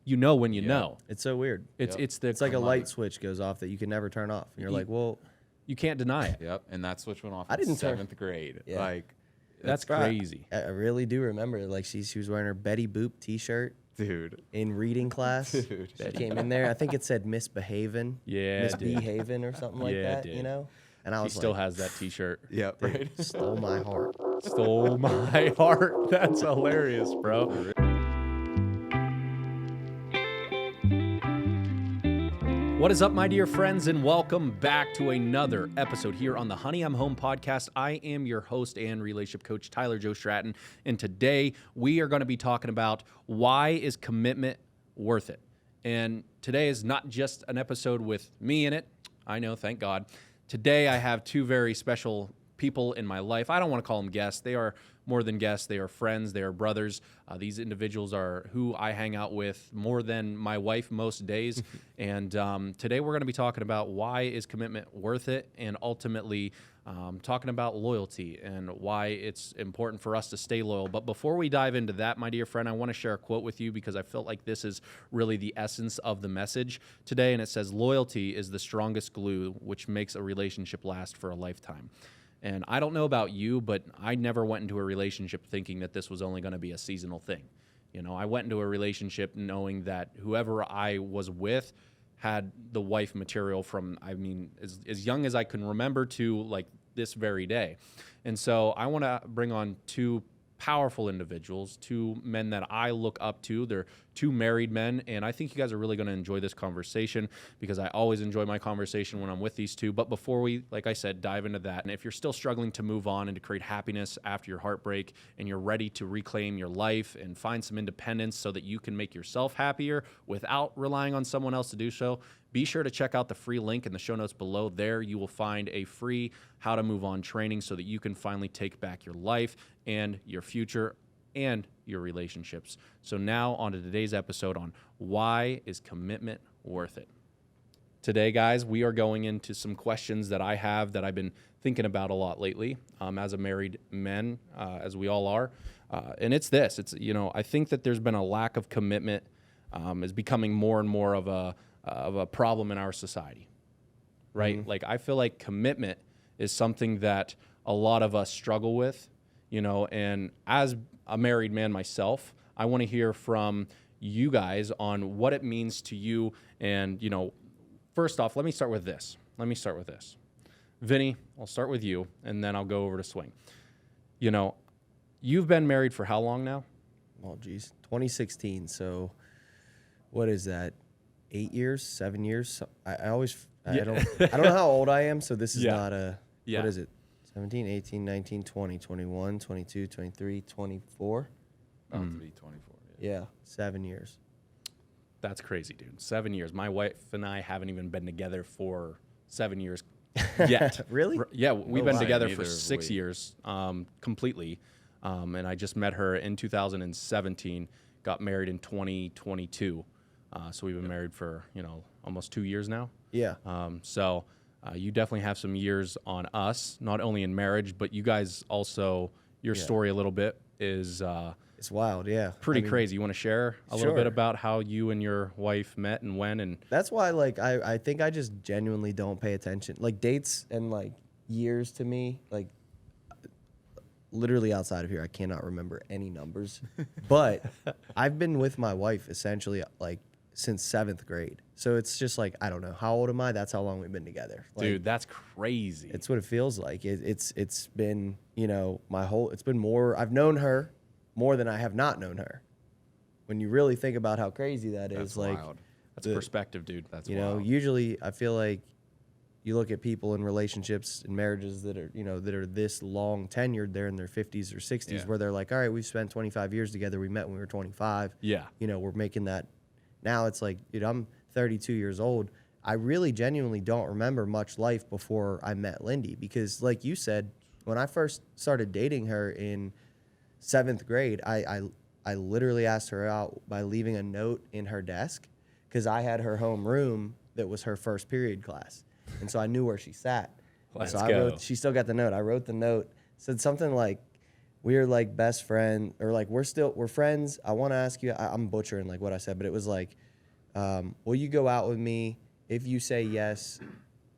you know when you know. It's so weird. It's like a light switch goes off that you can never turn off. And you're like, well, you can't deny it. Yep, and that switch went off I didn't in 7th grade. Yeah. Like, that's crazy. I really do remember. Like she was wearing her Betty Boop T-shirt. Dude. In reading class. Dude. She came in there. I think it said Misbehavin'. Yeah, Misbehavin' or something like that, you know? And I was still has that T-shirt. Yep, right. Stole my heart. Stole my heart. That's hilarious, bro. What is up, my dear friends, and welcome back to another episode here on the Honey, I'm Home podcast. I am your host and relationship coach, Tylerjoestratton, and today we are going to be talking about why is commitment worth it? And today is not just an episode with me in it. I know, thank God. Today I have two very special people in my life. I don't want to call them guests. They are more than guests. They are friends. They are brothers. These individuals are who I hang out with more than my wife most days. And today we're going to be talking about why is commitment worth it, and ultimately talking about loyalty and why it's important for us to stay loyal. But before we dive into that, my dear friend, I want to share a quote with you because I felt like this is really the essence of the message today. And it says, "Loyalty is the strongest glue which makes a relationship last for a lifetime." And I don't know about you, but I never went into a relationship thinking that this was only going to be a seasonal thing. You know, I went into a relationship knowing that whoever I was with had the wife material from, I mean, as young as I can remember to like this very day. And so I want to bring on two powerful individuals, two men that I look up to. They're two married men, and I think you guys are really going to enjoy this conversation because I always enjoy my conversation when I'm with these two. But before we, like I said, dive into that, and if you're still struggling to move on and to create happiness after your heartbreak, and you're ready to reclaim your life and find some independence so that you can make yourself happier without relying on someone else to do so, be sure to check out the free link in the show notes below. There you will find a free How to Move On training so that you can finally take back your life and your future and your relationships. So now on to today's episode on why is commitment worth it. Today, guys, we are going into some questions that I have that I've been thinking about a lot lately as a married man, as we all are. And it's this. It's, you know, I think that there's been a lack of commitment is becoming more and more of a problem in our society, right? Mm-hmm. Like, I feel like commitment is something that a lot of us struggle with, you know, and as a married man myself, I want to hear from you guys on what it means to you. And, you know, first off, let me start with this. Vinnie, I'll start with you, and then I'll go over to Swing. You know, you've been married for how long now? Oh, geez, 2016. So what is that? 8 years, 7 years. I don't know how old I am, so this is not a, what is it? 17, 18, 19, 20, 21, 22, 23, 24. About to be 24. Yeah, 7 years. That's crazy, dude. 7 years. My wife and I haven't even been together for 7 years yet. Really? Yeah, we've been together for 6 years completely. And I just met her in 2017, got married in 2022. So we've been married for, you know, almost 2 years now. Yeah. So you definitely have some years on us, not only in marriage, but you guys also, your story a little bit is it's wild, yeah. Pretty crazy. You want to share a little bit about how you and your wife met and when? And that's why, like, I think I just genuinely don't pay attention. Like, dates and, like, years to me, like, literally outside of here, I cannot remember any numbers. But I've been with my wife essentially, like, since 7th grade. So it's just like, I don't know, how old am I? That's how long we've been together. Like, dude, that's crazy. It's what it feels like. It's been, you know, it's been more, I've known her more than I have not known her. When you really think about how crazy that's is, like, wild. That's perspective, dude. That's you wild. know, usually I feel like you look at people in relationships and marriages that are, you know, that are this long tenured, they're in their 50s or 60s, where they're like, all right, we've spent 25 years together. We met when we were 25. Yeah. You know, we're making that. Now it's like, dude, I'm 32 years old. I really genuinely don't remember much life before I met Lindy because, like you said, when I first started dating her in 7th grade, I literally asked her out by leaving a note in her desk because I had her home room that was her first period class. And so I knew where she sat. Let's so go. I wrote, she still got the note. I wrote the note, said something like, we're like best friend, or like we're friends. I want to ask you, I'm butchering like what I said, but it was like, will you go out with me? If you say yes,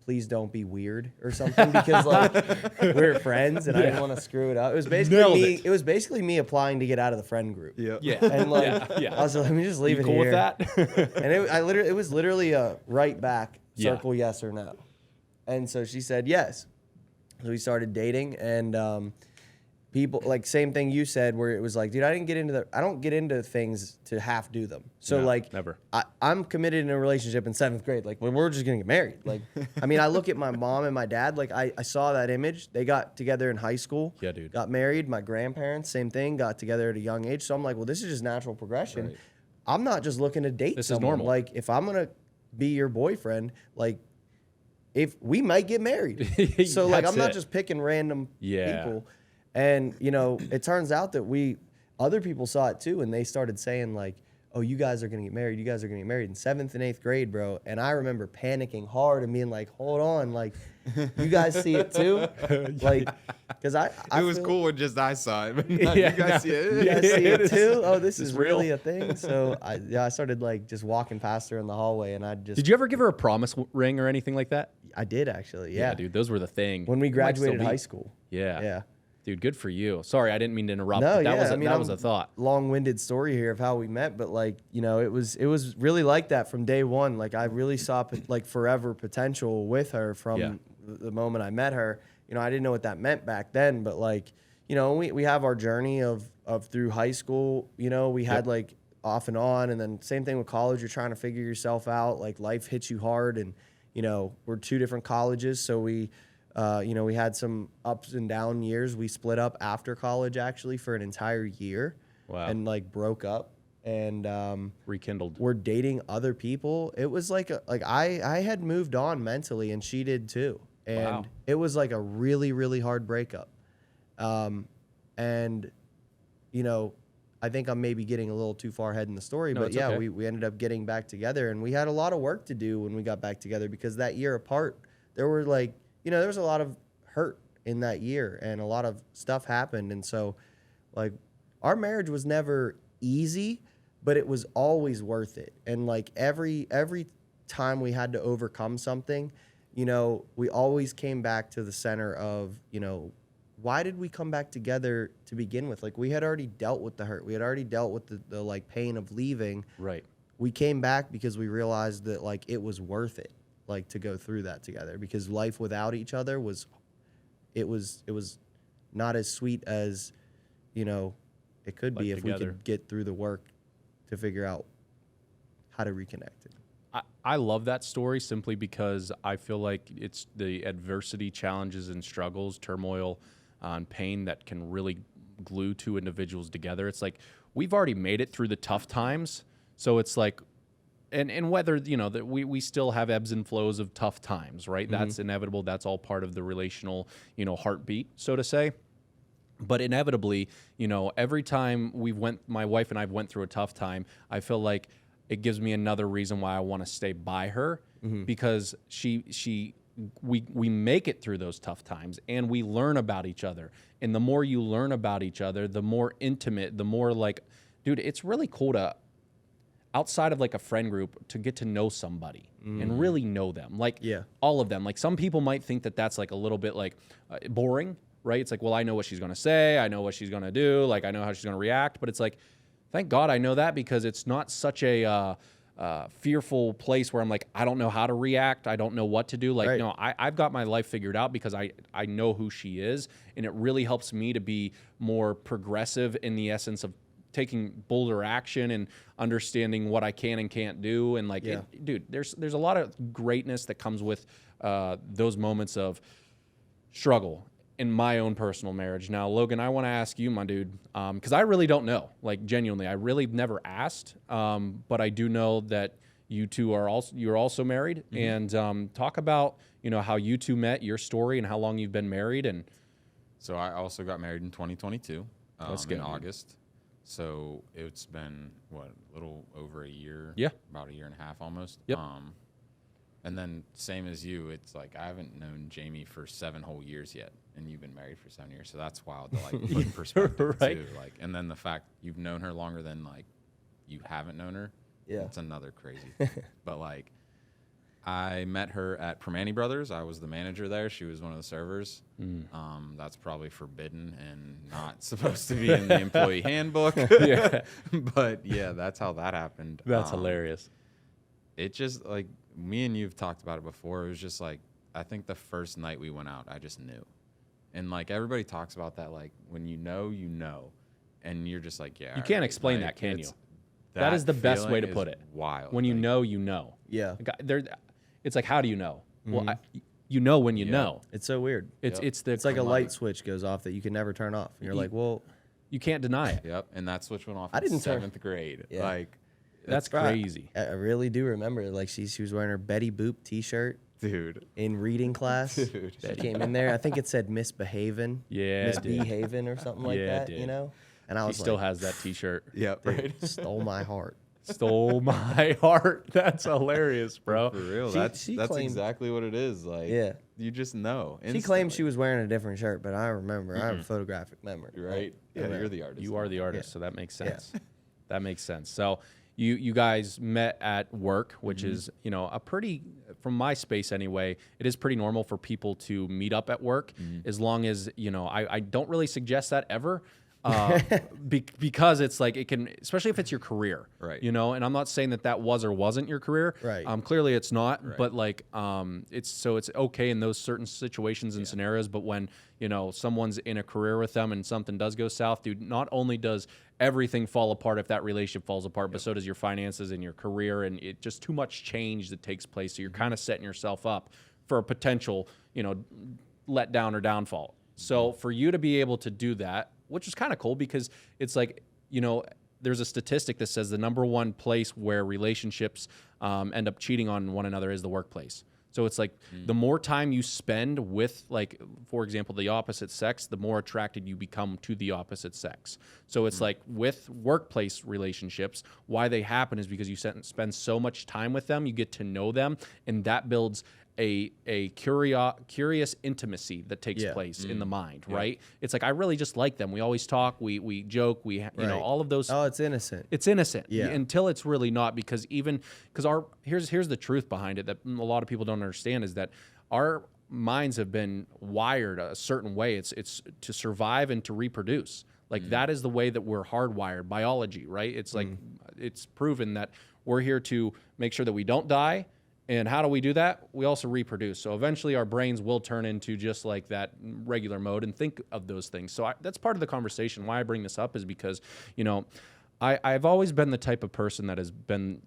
please don't be weird or something, because like we're friends and I didn't want to screw it up. It was basically me. It was basically me applying to get out of the friend group. Yeah. And like, Yeah. I was like, let me just leave You it cool here. with that? And it was literally a right back circle, Yeah. yes or no. And so she said yes. So we started dating, and people, like, same thing you said, where it was like, dude, I don't get into things to half do them. So No, like, never. I'm committed in a relationship in 7th grade. Like, we're just gonna get married. Like, I mean, I look at my mom and my dad, like I saw that image. They got together in high school. Yeah, dude. Got married. My grandparents, same thing, got together at a young age. So I'm like, well, this is just natural progression. Right. I'm not just looking to date This is someone. normal. Like, if I'm gonna be your boyfriend, like, if we might get married. So like, That's I'm not it. just picking random Yeah. people. And you know, it turns out that other people saw it too, and they started saying like, oh, you guys are gonna get married. You guys are gonna get married in 7th and 8th grade, bro. And I remember panicking hard and being like, hold on, like, you guys see it too? Like, because I It was feel- cool when just I saw it. But Yeah, you guys see it. You guys see It it is- too? Oh, this it's is real. really a thing. So I started like just walking past her in the hallway, and Did you ever give her a promise ring or anything like that? I did actually, yeah. dude, those were the thing. When we It might still graduated be. high school. Yeah. Yeah. Dude, good for you. Sorry, I didn't mean to interrupt. No, but that yeah. was I mean, that was a thought. Long-winded story here of how we met, but like, you know, it was really like that from day one. Like, I really saw like forever potential with her from Yeah. the moment I met her. You know, I didn't know what that meant back then, but like, you know, we have our journey of through high school. You know, we had like off and on, and then same thing with college. You're trying to figure yourself out. Like, life hits you hard, and you know, we're 2 different colleges, so we. You know, we had some ups and down years. We split up after college actually for an entire year. Wow. And like broke up, and Rekindled. we're dating other people. It was like I had moved on mentally, and she did too. And Wow. it was like a really, really hard breakup. And you know, I think I'm maybe getting a little too far ahead in the story, No, but it's yeah, okay. we ended up getting back together, and we had a lot of work to do when we got back together, because that year apart, there were like, you know, there was a lot of hurt in that year, and a lot of stuff happened. And so like, our marriage was never easy, but it was always worth it. And like every time we had to overcome something, you know, we always came back to the center of, you know, why did we come back together to begin with? Like, we had already dealt with the hurt. We had already dealt with the like pain of leaving. Right. We came back because we realized that like it was worth it, like, to go through that together, because life without each other was not as sweet as, you know, it could be Life if we together. could get through the work to figure out how to reconnect it. I love that story simply because I feel like it's the adversity, challenges, and struggles, turmoil, and pain that can really glue 2 individuals together. It's like, we've already made it through the tough times, so it's like, and whether, you know, that we still have ebbs and flows of tough times, right? That's inevitable. That's all part of the relational, you know, heartbeat, so to say. But inevitably, you know, every time my wife and I went through a tough time, I feel like it gives me another reason why I want to stay by her, because we make it through those tough times, and we learn about each other. And the more you learn about each other, the more intimate, the more like, dude, it's really cool to, outside of like a friend group, to get to know somebody and really know them. Like, Yeah. all of them. Like, some people might think that that's like a little bit like boring, right? It's like, well, I know what she's going to say. I know what she's going to do. Like, I know how she's going to react. But it's like, thank God I know that, because it's not such a fearful place where I'm like, I don't know how to react. I don't know what to do. Like, Right. no, I've got my life figured out, because I know who she is. And it really helps me to be more progressive in the essence of taking bolder action and understanding what I can and can't do. And like, Yeah. dude, there's a lot of greatness that comes with those moments of struggle in my own personal marriage. Now, Logan, I want to ask you, my dude, because I really don't know. Like, genuinely, I really never asked, but I do know that you're also married, and talk about, you know, how you two met, your story, and how long you've been married. And So I also got married in 2022 Let's in go. August. So it's been, what, a little over a year? Yeah. About a year and a half almost. Yep. And then same as you, it's like I haven't known Jamie for 7 whole years yet, and you've been married for 7 years, so that's wild to like put in perspective Right. too. Like, and then the fact you've known her longer than like you haven't known her, it's another crazy thing. But like, I met her at Primanti Brothers. I was the manager there. She was one of the servers. That's probably forbidden and not supposed to be in the employee handbook. Yeah. But yeah, that's how that happened. That's hilarious. It just like me and you've talked about it before. It was just like I think the first night we went out, I just knew, and like everybody talks about that, like when you know, and you're just like, yeah. You can't right. explain like, that, can you? it's- That is the best feeling way to is put it. Wild. When you like, know, you know. Yeah. Like, it's like, how do you know? Well, you know when you know. It's so weird. It's like a come on. light switch goes off that you can never turn off. And you're like, well, You can't deny it. Yep, and that switch went off I in didn't turn- 7th grade. Yeah. Like, That's crazy. I really do remember. Like she was wearing her Betty Boop T-shirt dude. in reading class. Dude. She came in there. I think it said Misbehavin'. Yeah, it did. Misbehavin' or something like Yeah, it that. did. You know. And I He was still like, has that T-shirt. Yep, right. stole my heart. Stole my heart. That's hilarious, bro. For real, She- that's she that's claimed- exactly what it is. Like, Yeah. you just know. She claimed she was wearing a different shirt, but I remember. I have a photographic memory. right. Yeah, you're the artist. You are the artist, Yeah. so that makes sense. That makes sense. So you guys met at work, which is, a pretty, from my space anyway, it is pretty normal for people to meet up at work, as long as, I don't really suggest that ever. Because it's like it can, especially if it's your career, Right. And I'm not saying that was or wasn't your career, Right. Clearly it's not, Right. but like, it's okay in those certain situations and scenarios. But when someone's in a career with them and something does go south, dude, not only does everything fall apart if that relationship falls apart, but so does your finances and your career, and it just too much change that takes place. So you're kind of setting yourself up for a potential, letdown or downfall. So for you to be able to do that, which is kind of cool, because it's like, there's a statistic that says the number one place where relationships end up cheating on one another is the workplace. So it's like the more time you spend with, like, for example, the opposite sex, the more attracted you become to the opposite sex. So it's like with workplace relationships, why they happen is because you spend so much time with them, you get to know them, and that builds a curious intimacy that takes place in the mind, right? It's like, I really just like them. We always talk, we joke, you know, all of those. Oh, it's innocent. It's innocent, Yeah. until it's really not, because here's the truth behind it that a lot of people don't understand, is that our minds have been wired a certain way. It's to survive and to reproduce. Like that is the way that we're hardwired, biology, right? It's like it's proven that we're here to make sure that we don't die. And how do we do that? We also reproduce. So eventually our brains will turn into just like that regular mode and think of those things. So that's part of the conversation. Why I bring this up is because, I've always been the type of person that has been,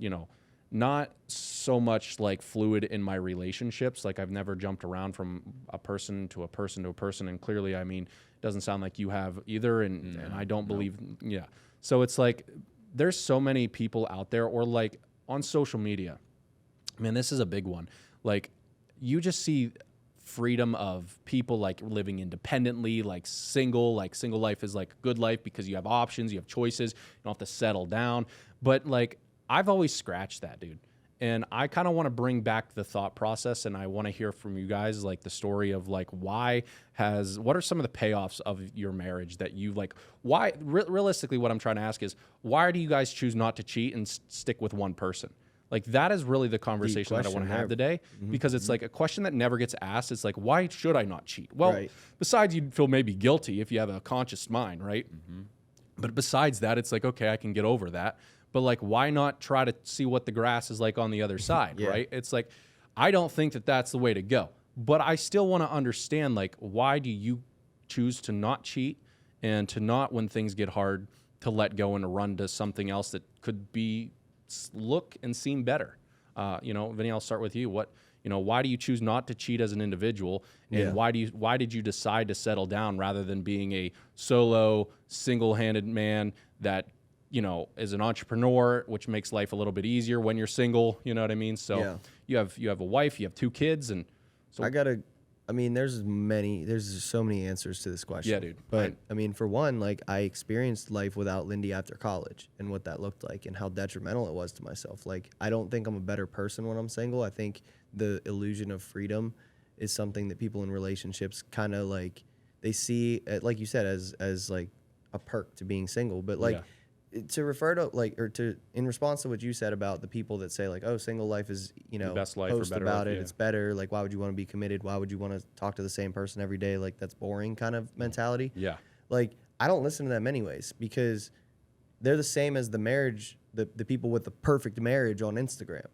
not so much like fluid in my relationships. Like I've never jumped around from a person to a person to a person. And clearly, I mean, it doesn't sound like you have either. And I don't believe, So it's like, there's so many people out there, or like on social media. Man, this is a big one. Like, you just see freedom of people like living independently, like single life is like a good life because you have options, you have choices, you don't have to settle down. But like, I've always scratched that, dude. And I kind of want to bring back the thought process, and I want to hear from you guys, like the story of like, what are some of the payoffs of your marriage that you like, why, realistically, what I'm trying to ask is, why do you guys choose not to cheat and stick with one person? Like, that is really the conversation that I want to have today, because it's like a question that never gets asked. It's like, why should I not cheat? Well, besides you'd feel maybe guilty if you have a conscious mind, right? But besides that, it's like, okay, I can get over that. But like, why not try to see what the grass is like on the other side, right? It's like, I don't think that that's the way to go. But I still want to understand, like, why do you choose to not cheat and to not, when things get hard, to let go and to run to something else that could be look and seem better? Vinnie, I'll start with you. Why do you choose not to cheat as an individual, and why did you decide to settle down rather than being a solo, single-handed man that is an entrepreneur, which makes life a little bit easier when you're single? You know what I mean? So you have a wife, you have 2 kids, and so I gotta I mean, there's so many answers to this question. Yeah, dude. But I mean, for one, like I experienced life without Lindy after college and what that looked like and how detrimental it was to myself. Like, I don't think I'm a better person when I'm single. I think the illusion of freedom is something that people in relationships kind of like, they see, like you said, as like a perk to being single. But like, to refer to like, or to, in response to what you said about the people that say like, oh, single life is, you know, best life post or better about life, it, it's better. Like, why would you want to be committed? Why would you want to talk to the same person every day? Like, that's boring kind of mentality. Yeah. Like, I don't listen to them anyways, because they're the same as the marriage, the people with the perfect marriage on Instagram.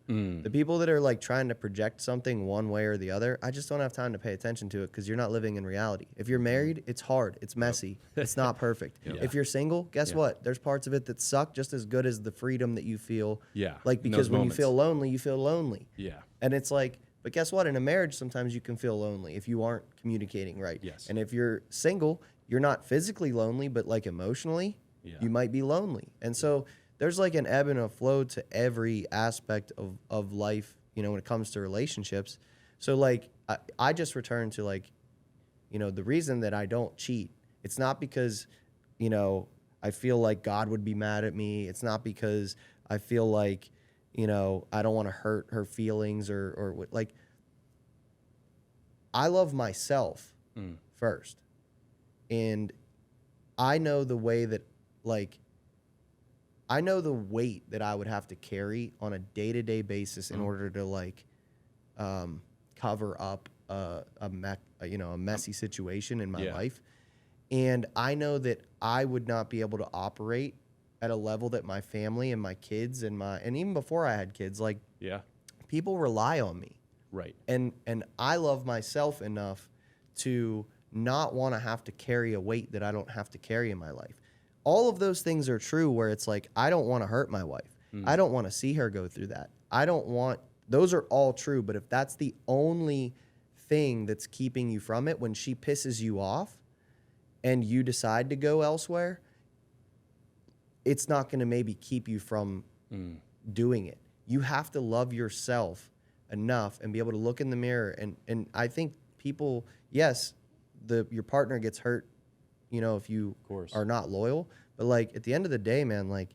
The people that are like trying to project something one way or the other, I just don't have time to pay attention to it because you're not living in reality. If you're married, it's hard, it's messy, it's not perfect. If you're single, guess what? There's parts of it that suck just as good as the freedom that you feel. Yeah. Like, because when you feel lonely, you feel lonely. Yeah. And it's like, but guess what? In a marriage, sometimes you can feel lonely if you aren't communicating right. Yes. And if you're single, you're not physically lonely, but like emotionally, you might be lonely. And so there's like an ebb and a flow to every aspect of life, you know, when it comes to relationships. So like, I just returned to like, you know, the reason that I don't cheat, it's not because, you know, I feel like God would be mad at me. It's not because I feel like, you know, I don't want to hurt her feelings or like, I love myself first. And I know the way that, like, I know the weight that I would have to carry on a day-to-day basis in order to like cover up a messy situation in my life. And I know that I would not be able to operate at a level that my family and my kids and even before I had kids, like people rely on me. Right. And I love myself enough to not want to have to carry a weight that I don't have to carry in my life. All of those things are true where it's like, I don't want to hurt my wife. I don't want to see her go through that. Those are all true. But if that's the only thing that's keeping you from it, when she pisses you off and you decide to go elsewhere, it's not going to maybe keep you from doing it. You have to love yourself enough and be able to look in the mirror. And I think people, yes, your partner gets hurt, you know, if you are not loyal. But like at the end of the day, man, like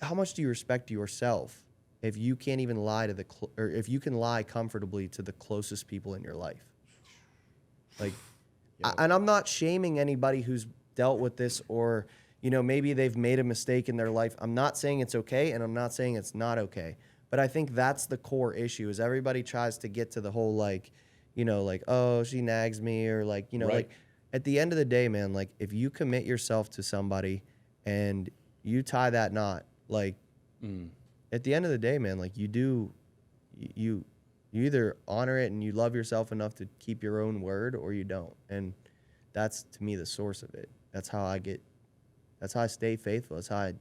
how much do you respect yourself if you can't even lie to or if you can lie comfortably to the closest people in your life? Like, and I'm not shaming anybody who's dealt with this or, you know, maybe they've made a mistake in their life. I'm not saying it's okay, and I'm not saying it's not okay. But I think that's the core issue is everybody tries to get to the whole like, you know, like, oh, she nags me or like, you know, like at the end of the day, man, like if you commit yourself to somebody and you tie that knot, like at the end of the day, man, like you either honor it and you love yourself enough to keep your own word or you don't. And that's to me the source of it. That's how I stay faithful. That's how I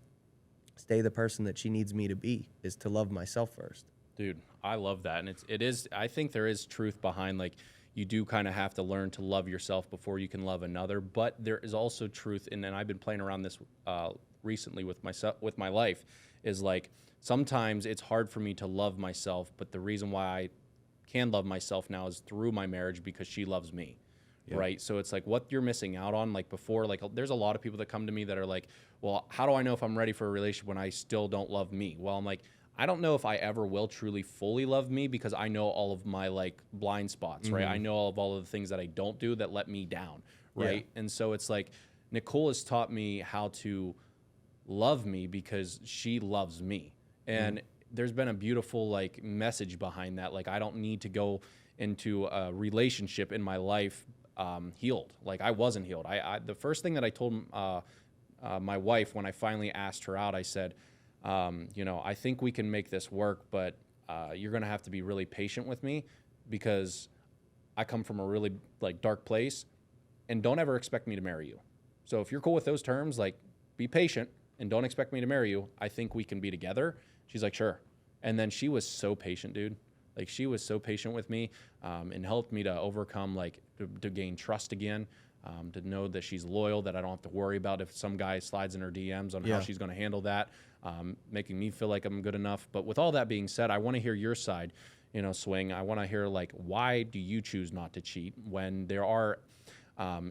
stay the person that she needs me to be, is to love myself first. Dude, I love that. And it is, I think there is truth behind, like, you do kind of have to learn to love yourself before you can love another. But there is also truth, and I've been playing around this recently with my life, is like, sometimes it's hard for me to love myself, but the reason why I can love myself now is through my marriage because she loves me. Yep. Right. So it's like what you're missing out on. Like before, like there's a lot of people that come to me that are like, well, how do I know if I'm ready for a relationship when I still don't love me? Well, I'm like, I don't know if I ever will truly fully love me because I know all of my like blind spots, right? I know all of the things that I don't do that let me down, right? And so it's like Nicole has taught me how to love me because she loves me. And there's been a beautiful like message behind that. Like I don't need to go into a relationship in my life healed. Like I wasn't healed. The first thing that I told my wife when I finally asked her out, I said, you know, I think we can make this work, but you're going to have to be really patient with me because I come from a really like dark place, and don't ever expect me to marry you. So if you're cool with those terms, like be patient and don't expect me to marry you. I think we can be together. She's like, sure. And then she was so patient, dude. Like she was so patient with me and helped me to overcome, like to gain trust again, to know that she's loyal, that I don't have to worry about if some guy slides in her DMs on how she's going to handle that, making me feel like I'm good enough. But with all that being said, I want to hear your side. swing. I want to hear like, why do you choose not to cheat when there are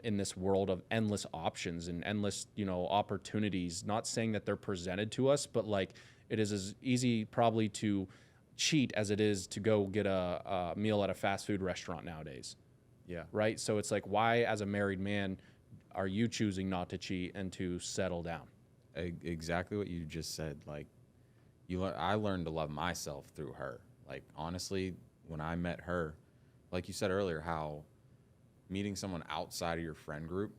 in this world of endless options and endless, opportunities? Not saying that they're presented to us, but like it is as easy probably to cheat as it is to go get a meal at a fast food restaurant nowadays. Yeah. Right. So it's like, why, as a married man, are you choosing not to cheat and to settle down? Exactly what you just said. Like, I learned to love myself through her. Like, honestly, when I met her, like you said earlier, how meeting someone outside of your friend group,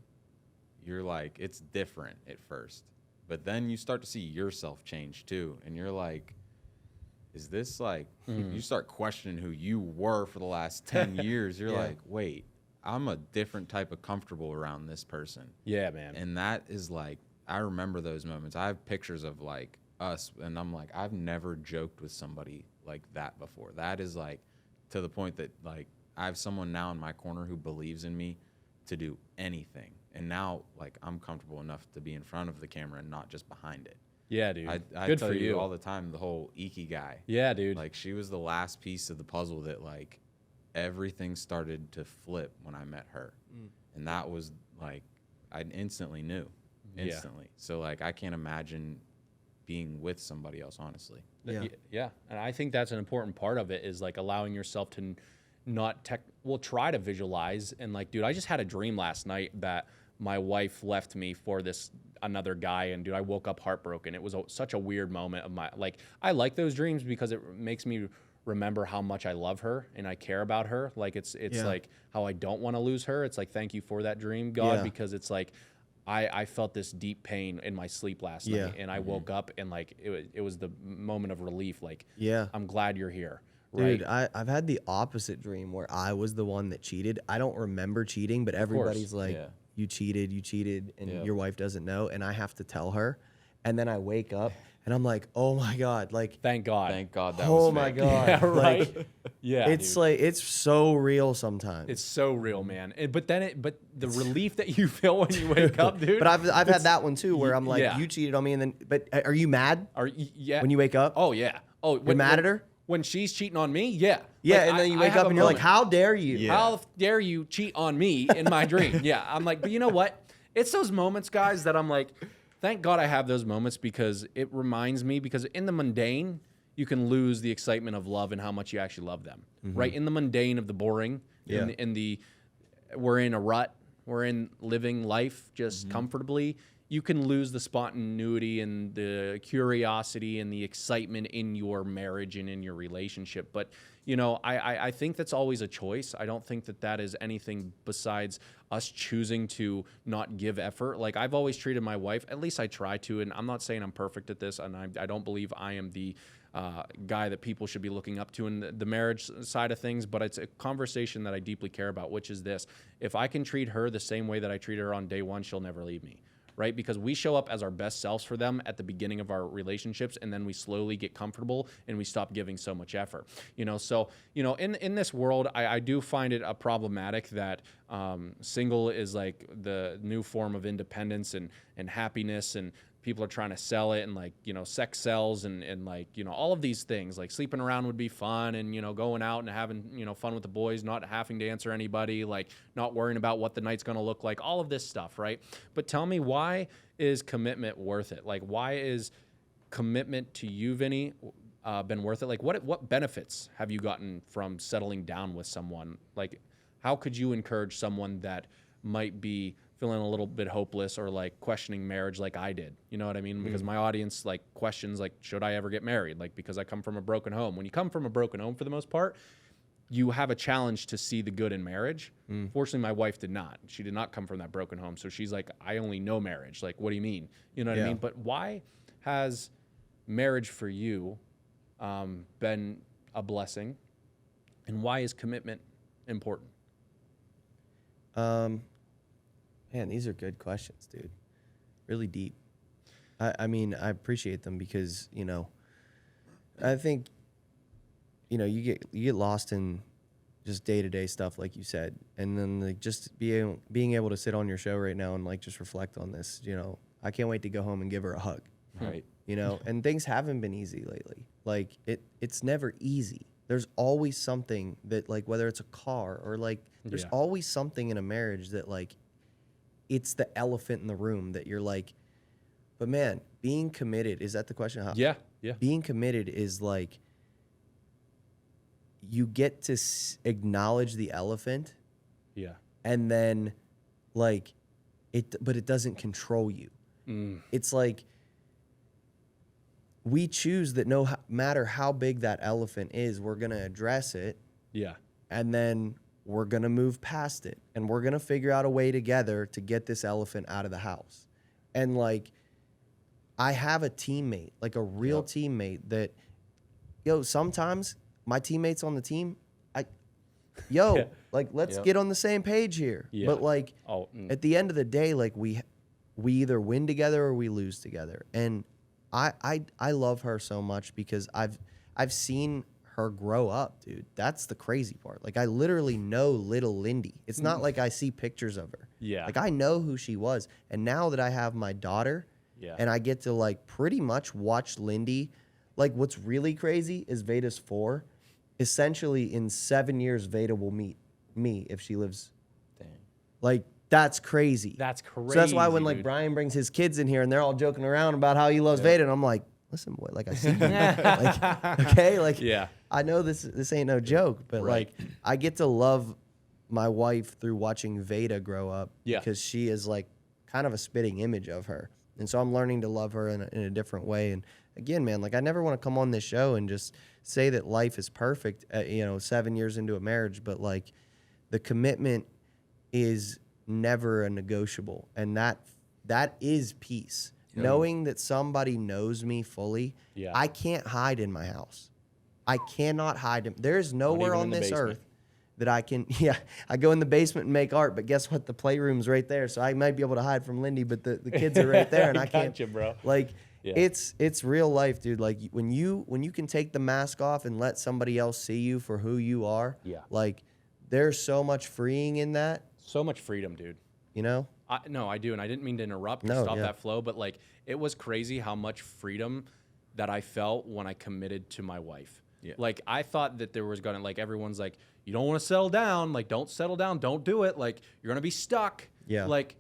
you're like, it's different at first, but then you start to see yourself change too, and you're like, is this like, you start questioning who you were for the last 10 years. You're like, wait, I'm a different type of comfortable around this person. Yeah, man. And that is like, I remember those moments. I have pictures of like us, and I'm like, I've never joked with somebody like that before. That is like, to the point that like, I have someone now in my corner who believes in me to do anything. And now like, I'm comfortable enough to be in front of the camera and not just behind it. Yeah, dude. I Good tell for you all the time, the whole Iki guy. Yeah, dude. Like, she was the last piece of the puzzle that like everything started to flip when I met her. And that was like, I instantly knew. Instantly. So like, I can't imagine being with somebody else, honestly. Yeah. And I think that's an important part of it, is like allowing yourself to not try to visualize. And like, dude, I just had a dream last night that my wife left me for another guy, and dude, I woke up heartbroken. It was such a weird moment of my, like, I like those dreams because it makes me remember how much I love her and I care about her. Like, it's like how I don't want to lose her. It's like, thank you for that dream, God, because it's like, I felt this deep pain in my sleep last night, and I woke up and like, it was the moment of relief. Like, I'm glad you're here. Right? Dude, I've had the opposite dream where I was the one that cheated. I don't remember cheating, but everybody's like, you cheated, and your wife doesn't know, and I have to tell her. And then I wake up, and I'm like, oh my God, like, thank God that oh was my fake. God, Yeah, right. like, Yeah, it's dude. like, it's so real sometimes. It's so real, man. But the relief that you feel when you wake up, dude. But I've had that one too, where I'm like, Yeah. you cheated on me, and then, but are you mad Yeah. when you wake up? Oh yeah. Oh, You're mad at her? when she's cheating on me? Yeah. Yeah, Like, and then you I wake have up a and you're like, moment. how dare you? Yeah. How dare you cheat on me in my dream? Yeah. I'm like, but you know what? It's those moments, guys, that I'm like, thank God I have those moments, because it reminds me, because in the mundane, you can lose the excitement of love and how much you actually love them. Right? In the mundane of the boring, we're in a rut, we're in living life just comfortably, you can lose the spontaneity and the curiosity and the excitement in your marriage and in your relationship. But, I think that's always a choice. I don't think that is anything besides us choosing to not give effort. Like, I've always treated my wife, at least I try to, and I'm not saying I'm perfect at this, and I don't believe I am the guy that people should be looking up to in the marriage side of things, but it's a conversation that I deeply care about, which is this: if I can treat her the same way that I treat her on day one, she'll never leave me. Right? Because we show up as our best selves for them at the beginning of our relationships, and then we slowly get comfortable and we stop giving so much effort. So in this world, I do find it problematic that single is like the new form of independence and happiness, and people are trying to sell it, and like, sex sells, and like, all of these things, like sleeping around would be fun, and, going out and having, fun with the boys, not having to answer anybody, like not worrying about what the night's going to look like, all of this stuff. Right. But tell me, why is commitment worth it? Like, why is commitment to you, Vinnie, been worth it? Like, what benefits have you gotten from settling down with someone? Like, how could you encourage someone that might be feeling a little bit hopeless or like questioning marriage like I did? You know what I mean? Because my audience like questions like, should I ever get married? Like, because I come from a broken home. When you come from a broken home, for the most part, you have a challenge to see the good in marriage. Fortunately, my wife did not. She did not come from that broken home. So she's like, I only know marriage. Like, what do you mean? You know what I mean? But why has marriage for you been a blessing? And why is commitment important? Man, these are good questions, dude. Really deep. I mean, I appreciate them because, I think, you get lost in just day-to-day stuff, like you said. And then like just being able to sit on your show right now and like just reflect on this, I can't wait to go home and give her a hug. Right. And things haven't been easy lately. Like it's never easy. there's always something that, like, whether it's a car or, like, there's Yeah. always something in a marriage that, like, it's the elephant in the room that you're like, but man, being committed, is that the question? Yeah. Being committed is like, you get to acknowledge the elephant, Yeah. and then, like, but it doesn't control you. It's like, we choose that no matter how big that elephant is, we're going to address it. Yeah. And then we're going to move past it. And we're going to figure out a way together to get this elephant out of the house. And, like, I have a teammate, like a real teammate that, sometimes my teammates on the team, like, let's get on the same page here. Yeah. But, like, at the end of the day, like, we either win together or we lose together. And I love her so much because I've seen her grow up, dude. That's the crazy part. Like, I literally know little Lindy. It's not like I see pictures of her. Yeah. Like, I know who she was. And now that I have my daughter, and I get to, like, pretty much watch Lindy, like, what's really crazy is Veda's 4. Essentially, in 7 years, Veda will meet me if she lives. Dang. Like, that's crazy. That's crazy. So that's why when, like, dude. Brian brings his kids in here and they're all joking around about how he loves Veda, and I'm like, listen, boy, like, I see you. Like, okay, like, I know this ain't no joke, but like, I get to love my wife through watching Veda grow up because she is, like, kind of a spitting image of her, and so I'm learning to love her in a different way. And again, man, like, I never want to come on this show and just say that life is perfect, 7 years into a marriage, but, like, the commitment is never a negotiable, and that is peace. Knowing that somebody knows me fully, I can't hide in my house. I cannot hide him. There is nowhere on this earth that I can. I go in the basement and make art, but guess what? The playroom's right there, so I might be able to hide from Lindy, but the kids are right there, and I can't. Gotcha, bro. Like, it's real life, dude. Like, when you can take the mask off and let somebody else see you for who you are, like, there's so much freeing in that. So much freedom, dude. No, I do, and I didn't mean to interrupt or stop that flow, but, like, it was crazy how much freedom that I felt when I committed to my wife. Like, I thought that there was gonna, like, everyone's like, you don't want to settle down, like, don't settle down, don't do it, like, you're gonna be stuck. Like,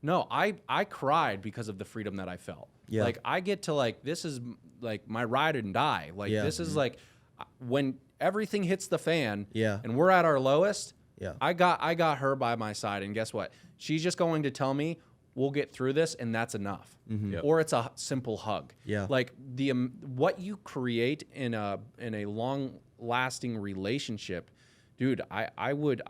no, I cried because of the freedom that I felt. Like, I get to, like, this is, like, my ride and die. Like, this is, like, when everything hits the fan and we're at our lowest, I got her by my side, and guess what? She's just going to tell me, we'll get through this, and that's enough. Or it's a simple hug. Like, the what you create in a long-lasting relationship, dude. I would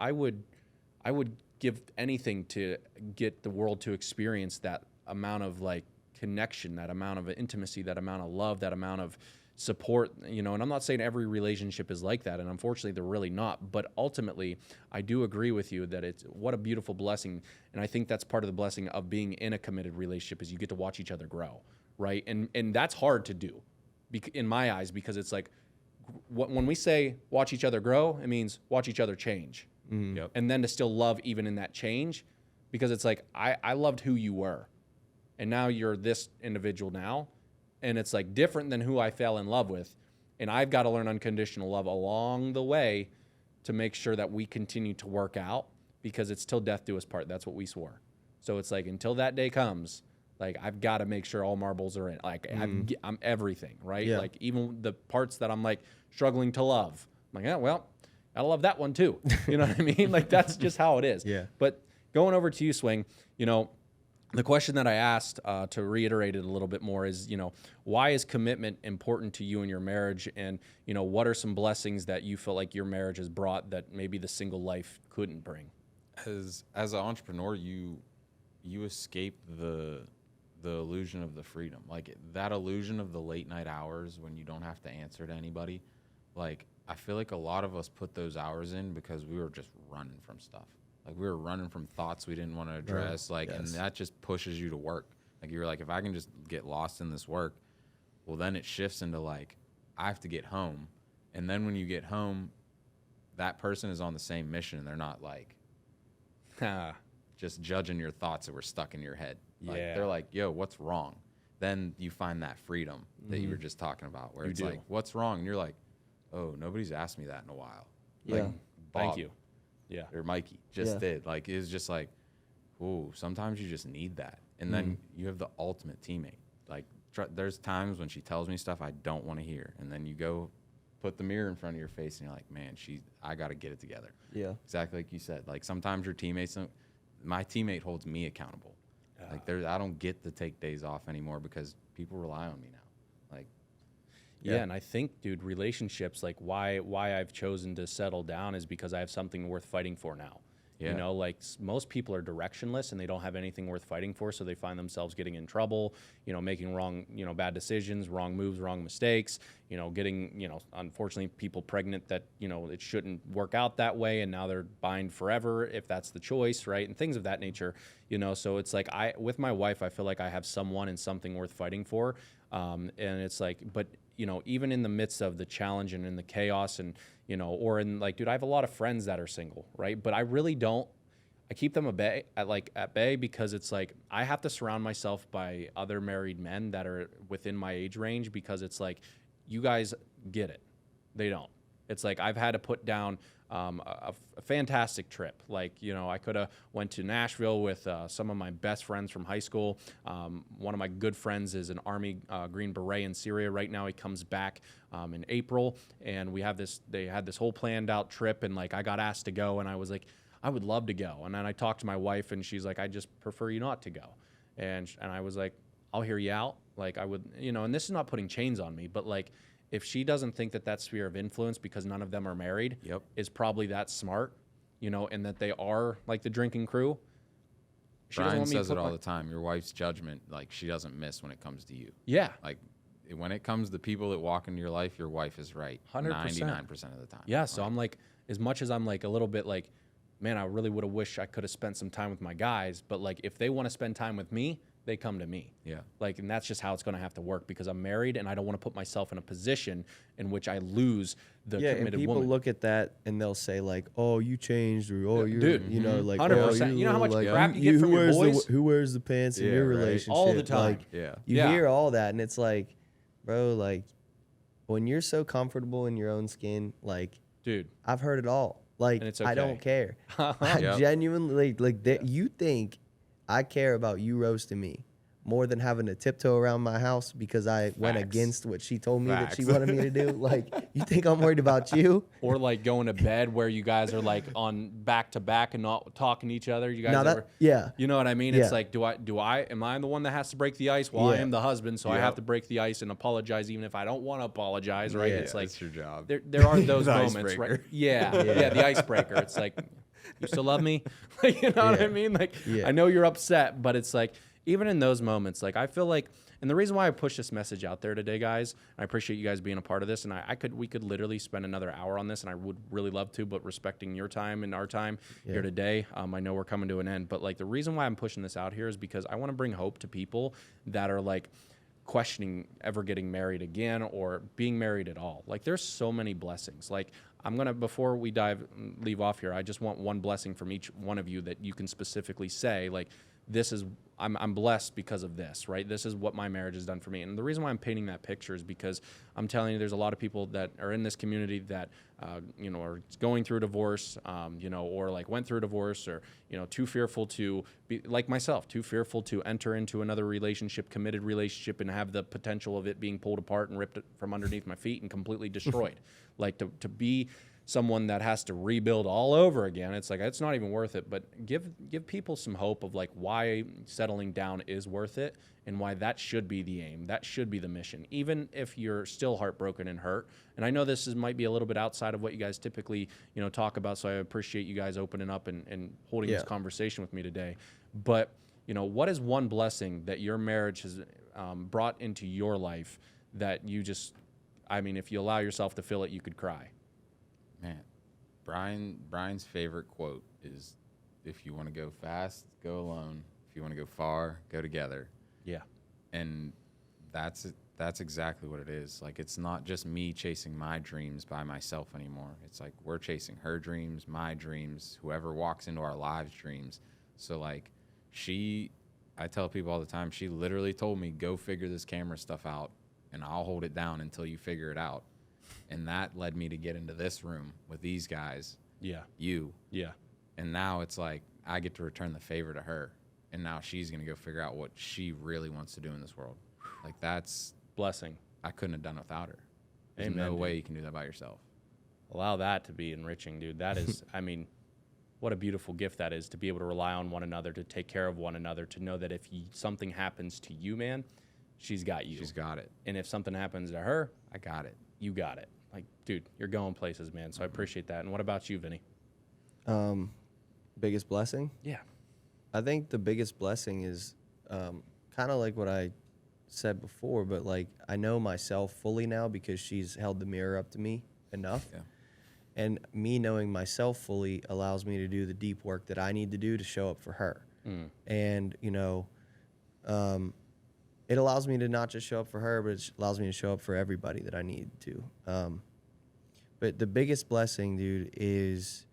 give anything to get the world to experience that amount of, like, connection, that amount of intimacy, that amount of love, that amount of support, and I'm not saying every relationship is like that, and unfortunately they're really not, but ultimately I do agree with you that it's what a beautiful blessing, and I think that's part of the blessing of being in a committed relationship is you get to watch each other grow, right? And that's hard to do in my eyes, because it's like when we say watch each other grow, it means watch each other change. And then to still love even in that change, because it's like I loved who you were, and now you're this individual now. And it's, like, different than who I fell in love with. And I've got to learn unconditional love along the way to make sure that we continue to work out, because it's till death do us part. That's what we swore. So it's like, until that day comes, like, I've got to make sure all marbles are in. Like, I'm everything, right? Like, even the parts that I'm, like, struggling to love. I'm like, well, I love that one too. You know what I mean? Like, that's just how it is. But going over to you, Swing, the question that I asked, to reiterate it a little bit more, is, why is commitment important to you in your marriage? And, what are some blessings that you feel like your marriage has brought that maybe the single life couldn't bring? As an entrepreneur, you escape the illusion of the freedom. Like, that illusion of the late night hours when you don't have to answer to anybody. Like, I feel like a lot of us put those hours in because we were just running from stuff. Like, we were running from thoughts we didn't want to address, and that just pushes you to work. Like, you're like, if I can just get lost in this work, well, then it shifts into, like, I have to get home. And then when you get home, that person is on the same mission, and they're not, like, just judging your thoughts that were stuck in your head. Like, they're like, yo, what's wrong? Then you find that freedom that you were just talking about, where it's like, what's wrong? And you're like, oh, nobody's asked me that in a while. Yeah. Like, Thank Bob you. Yeah. or Mikey just Yeah. did. Like, it was just like, ooh, sometimes you just need that. And then you have the ultimate teammate. Like, there's times when she tells me stuff I don't want to hear. And then you go put the mirror in front of your face and you're like, man, I got to get it together. Yeah. Exactly like you said. Like, sometimes your teammates, my teammate holds me accountable. Like, I don't get to take days off anymore because people rely on me now. Like, Yeah, and I think, dude, relationships, like why I've chosen to settle down is because I have something worth fighting for now. Yeah. You know, like most people are directionless and they don't have anything worth fighting for, so they find themselves getting in trouble, you know, making wrong, you know, bad decisions, wrong moves, wrong mistakes, you know, getting, you know, unfortunately people pregnant that, you know, it shouldn't work out that way and now they're bind forever if that's the choice, right? And things of that nature, you know, so it's like with my wife, I feel like I have someone and something worth fighting for. And it's like, but you know, even in the midst of the challenge and in the chaos and, you know, or in like, dude, I have a lot of friends that are single, right? But I really don't, I keep them at bay because it's like, I have to surround myself by other married men that are within my age range because it's like, you guys get it. They don't. It's like, I've had to put down a fantastic trip. Like, you know, I could have went to Nashville with some of my best friends from high school. One of my good friends is an Army Green Beret in Syria right now. He comes back in April, and they had this whole planned out trip, and like I got asked to go, and I was like, I would love to go. And then I talked to my wife, and she's like, I just prefer you not to go. And I was like, I'll hear you out. Like I would, you know, and this is not putting chains on me, but like, if she doesn't think that sphere of influence, because none of them are married, is probably that smart, you know, and that they are like the drinking crew. Brian says it all the time. Your wife's judgment, like she doesn't miss when it comes to you. Yeah. Like when it comes to people that walk into your life, your wife is right 100%. 99% of the time. Yeah. So I'm like, as much as I'm like a little bit like, man, I really would have wished I could have spent some time with my guys. But like, if they want to spend time with me, they come to me. Yeah. Like, and that's just how it's going to have to work because I'm married and I don't want to put myself in a position in which I lose the committed and people woman. look at that and they'll say like, "Oh, you changed," or "Oh, you're," dude, you know, like 100%. You know how much crap you get from your boys? Who wears the pants in your right. relationship All the time. Like, you hear all that, and it's like, bro, like when you're so comfortable in your own skin, like, dude, I've heard it all. Like, and it's I don't care. I genuinely you think I care about you roasting me more than having to tiptoe around my house because I went against what she told me that she wanted me to do. Like, you think I'm worried about you? Or like going to bed where you guys are like on back to back and not talking to each other. You guys you know what I mean? It's like, am I the one that has to break the ice? Well, I am the husband, so I have to break the ice and apologize even if I don't want to apologize, right? It's like, it's your job. There are those moments, right? Yeah, the icebreaker. It's like, you still love me? Like, you know what I mean? Like, I know you're upset, but it's like, even in those moments, like I feel like, and the reason why I push this message out there today, guys, I appreciate you guys being a part of this, and we could literally spend another hour on this, and I would really love to, but respecting your time and our time here today, I know we're coming to an end, but like the reason why I'm pushing this out here is because I want to bring hope to people that are like questioning ever getting married again or being married at all. Like there's so many blessings. Like before we leave off here, I just want one blessing from each one of you that you can specifically say, like, I'm blessed because of this, right? This is what my marriage has done for me. And the reason why I'm painting that picture is because I'm telling you, there's a lot of people that are in this community that, you know, are going through divorce, you know, or like went through divorce or, you know, too fearful to be like myself, too fearful to enter into another relationship, committed relationship, and have the potential of it being pulled apart and ripped from underneath my feet and completely destroyed. Like to be someone that has to rebuild all over again, it's like, it's not even worth it. But give people some hope of like why settling down is worth it and why that should be the aim. That should be the mission, even if you're still heartbroken and hurt. And I know this might be a little bit outside of what you guys typically, you know, talk about. So I appreciate you guys opening up and holding this conversation with me today. But, you know, what is one blessing that your marriage has brought into your life that you just, I mean, if you allow yourself to feel it, you could cry? Man, Brian's favorite quote is, if you want to go fast, go alone. If you want to go far, go together. Yeah. And that's exactly what it is. Like, it's not just me chasing my dreams by myself anymore. It's like we're chasing her dreams, my dreams, whoever walks into our lives' dreams. So like I tell people all the time, she literally told me, go figure this camera stuff out and I'll hold it down until you figure it out. And that led me to get into this room with these guys. Yeah. You. Yeah. And now it's like I get to return the favor to her. And now she's going to go figure out what she really wants to do in this world. Like, that's Blessing. I couldn't have done it without her. There's Amen, no dude. way you can do that by yourself. Allow that to be enriching, dude. That is, I mean, what a beautiful gift that is, to be able to rely on one another, to take care of one another, to know that if something happens to you, man, she's got you. She's got it. And if something happens to her, I got it. you got it. Like, dude, you're going places, man. So I appreciate that. And what about you, Vinny? Biggest blessing? Yeah. I think the biggest blessing is kind of like what I said before, but like I know myself fully now because she's held the mirror up to me enough. Yeah. And me knowing myself fully allows me to do the deep work that I need to do to show up for her. And, you know, it allows me to not just show up for her, but it allows me to show up for everybody that I need to. But the biggest blessing, dude, is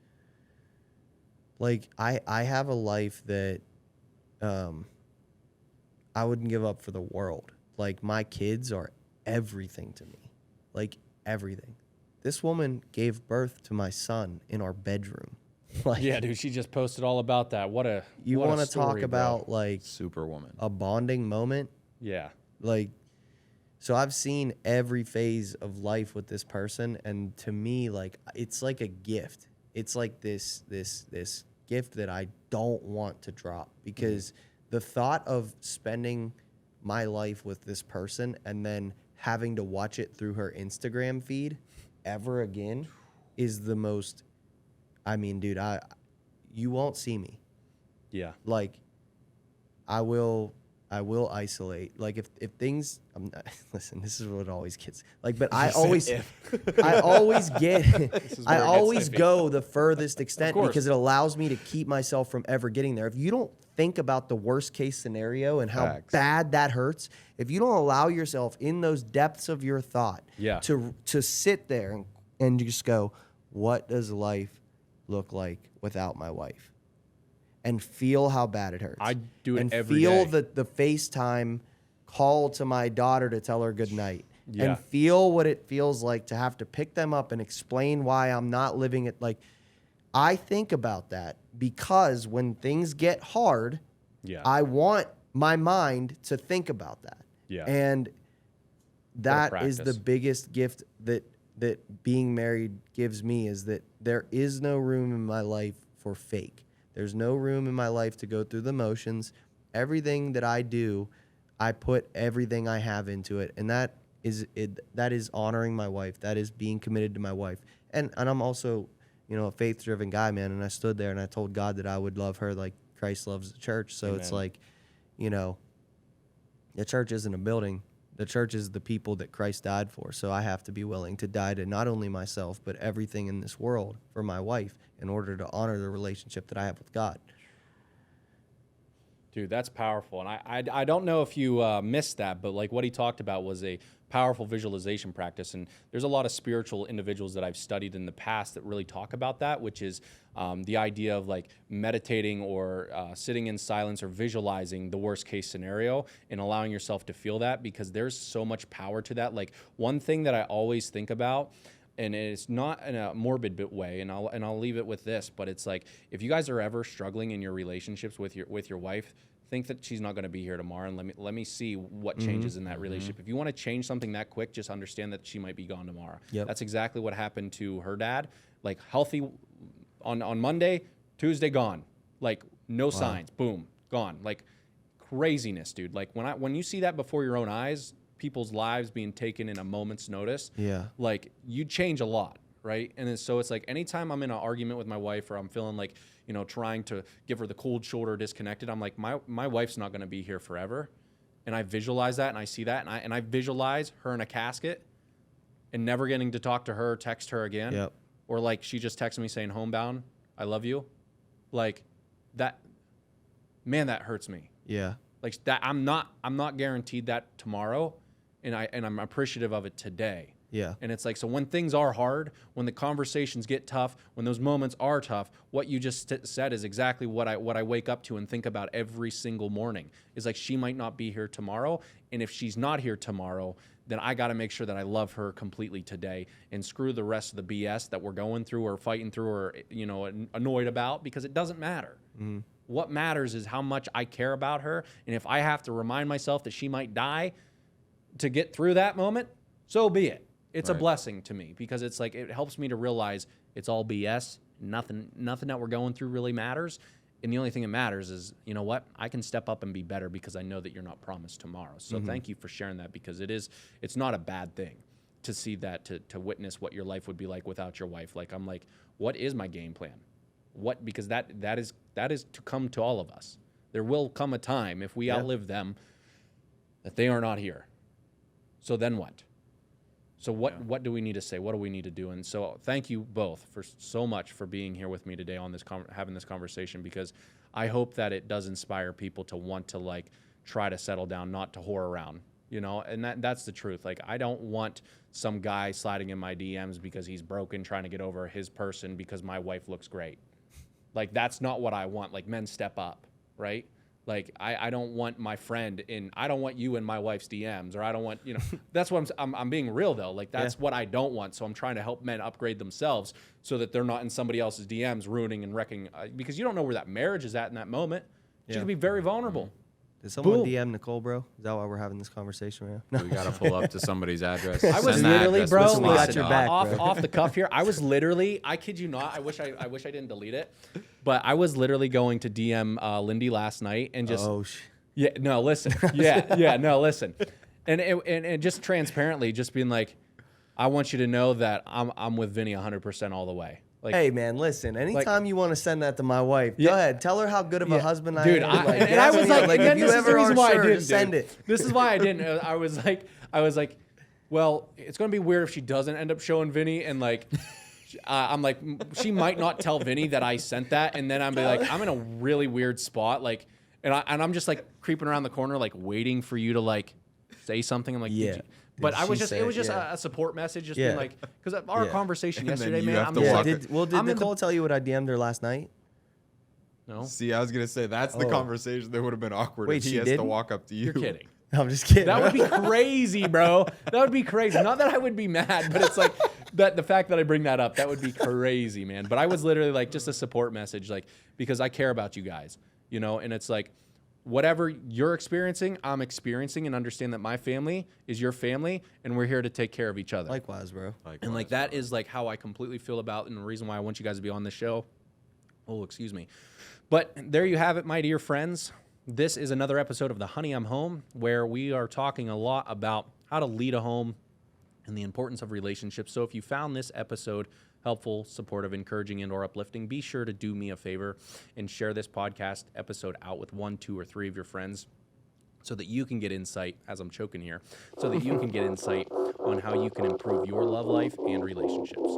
like I have a life that I wouldn't give up for the world. Like, my kids are everything to me, like everything. This woman gave birth to my son in our bedroom. Like, Yeah, dude, she just posted all about that. you want to talk about like Superwoman. a bonding moment? Yeah. Like, so I've seen every phase of life with this person, and to me, like, it's like a gift. It's like this gift that I don't want to drop, because the thought of spending my life with this person and then having to watch it through her Instagram feed ever again is the most, I mean, dude, you won't see me. Yeah. Like, I will isolate. Like, if things, I'm not, listen, this is what always gets, like, but I always get, I always go the furthest extent because it allows me to keep myself from ever getting there. If you don't think about the worst case scenario and how Facts. bad that hurts, if you don't allow yourself in those depths of your thought to sit there and just go, what does life look like without my wife? And feel how bad it hurts. I do it and every feel day. the FaceTime call to my daughter to tell her good night. Yeah. And feel what it feels like to have to pick them up and explain why I'm not living it. Like, I think about that because when things get hard, I want my mind to think about that. Yeah. And that is the practice. biggest gift that being married gives me, is that there is no room in my life for fake. There's no room in my life to go through the motions. Everything that I do, I put everything I have into it. And that is honoring my wife. That is being committed to my wife. And I'm also, you know, a faith-driven guy, man. And I stood there and I told God that I would love her like Christ loves the church. So Amen. It's like, you know, the church isn't a building. The church is the people that Christ died for. So I have to be willing to die to not only myself, but everything in this world for my wife in order to honor the relationship that I have with God. Dude, that's powerful. And I don't know if you missed that, but like what he talked about was a powerful visualization practice. And there's a lot of spiritual individuals that I've studied in the past that really talk about that, which is the idea of like meditating or sitting in silence or visualizing the worst case scenario and allowing yourself to feel that, because there's so much power to that. Like, one thing that I always think about, and it's not in a morbid way, and I'll leave it with this, but it's like, if you guys are ever struggling in your relationships with your wife, think that she's not going to be here tomorrow, and let me see what changes in that relationship. If you want to change something that quick, just understand that she might be gone tomorrow. Yep. That's exactly what happened to her dad. Like, healthy on Monday, Tuesday gone. Like, no signs, boom, gone. Like, craziness, dude. Like, when you see that before your own eyes, people's lives being taken in a moment's notice, like, you change a lot, right? And then, so it's like, anytime I'm in an argument with my wife, or I'm feeling like, you know, trying to give her the cold shoulder, disconnected, I'm like, my wife's not going to be here forever. And I visualize that, and I see that, and I visualize her in a casket and never getting to talk to her, text her again. Yep. Or like, she just texted me saying, homebound, I love you. Like, that, man, that hurts me. Yeah. Like, that, I'm not guaranteed that tomorrow, and I'm appreciative of it today. Yeah. And it's like, so when things are hard, when the conversations get tough, when those moments are tough, what you just said is exactly what I wake up to and think about every single morning. Is like, she might not be here tomorrow, and if she's not here tomorrow, then I got to make sure that I love her completely today, and screw the rest of the BS that we're going through or fighting through or, you know, annoyed about, because it doesn't matter. Mm-hmm. What matters is how much I care about her, and if I have to remind myself that she might die to get through that moment, so be it. It's a blessing to me, because it's like, it helps me to realize it's all BS. Nothing that we're going through really matters. And the only thing that matters is, you know what? I can step up and be better because I know that you're not promised tomorrow. So thank you for sharing that, because it's not a bad thing to see that, to witness what your life would be like without your wife. Like, I'm like, what is my game plan? Because that is to come to all of us. There will come a time, if we outlive them, that they are not here. So then what? So what do we need to say? What do we need to do? And so thank you both for so much for being here with me today on this having this conversation, because I hope that it does inspire people to want to, like, try to settle down, not to whore around, you know? And that's the truth. Like, I don't want some guy sliding in my DMs because he's broken, trying to get over his person because my wife looks great. Like, that's not what I want. Like, men, step up, right? Like, I don't want my friend I don't want you in my wife's DMs, or I don't want, you know, that's what I'm being real though. Like, that's what I don't want. So I'm trying to help men upgrade themselves so that they're not in somebody else's DMs ruining and wrecking, because you don't know where that marriage is at in that moment. She could be very vulnerable. Did someone DM Nicole, bro? Is that why we're having this conversation right now? We got to pull up to somebody's address. I was literally, bro, we got your back, bro. off the cuff here. I was literally, I kid you not, I wish I didn't delete it, but I was literally going to DM Lindy last night and just, listen. Listen. And just transparently, just being like, I want you to know that I'm with Vinnie 100% all the way. Like, hey man, listen. Anytime you want to send that to my wife, go ahead. Tell her how good of a husband I am. And I was like, if you ever are sure, just send it. This is why I didn't. I was like, well, it's gonna be weird if she doesn't end up showing Vinnie, and like, I'm like, she might not tell Vinnie that I sent that, and then I'm like, I'm in a really weird spot, like, and I'm just like creeping around the corner, like waiting for you to like say something. I'm like, yeah. But it was just a support message, just being like, because our conversation yesterday, man. Did Nicole tell you what I DM'd her last night? No. See, I was gonna say that's the conversation that would have been awkward if he has to walk up to you. You're kidding. I'm just kidding. That would be crazy, bro. That would be crazy. Not that I would be mad, but it's like that the fact that I bring that up, that would be crazy, man. But I was literally like, just a support message, like, because I care about you guys, you know, and it's like, whatever you're experiencing, I'm experiencing, and understand that my family is your family, and we're here to take care of each other. Likewise, bro. And like, that is like how I completely feel about, and the reason why I want you guys to be on this show. Oh, excuse me. But there you have it, my dear friends. This is another episode of the Honey, I'm Home, where we are talking a lot about how to lead a home and the importance of relationships. So if you found this episode helpful, supportive, encouraging, and or uplifting, be sure to do me a favor and share this podcast episode out with 1, 2, or 3 of your friends, so that you can get insight, as I'm choking here, so that you can get insight on how you can improve your love life and relationships.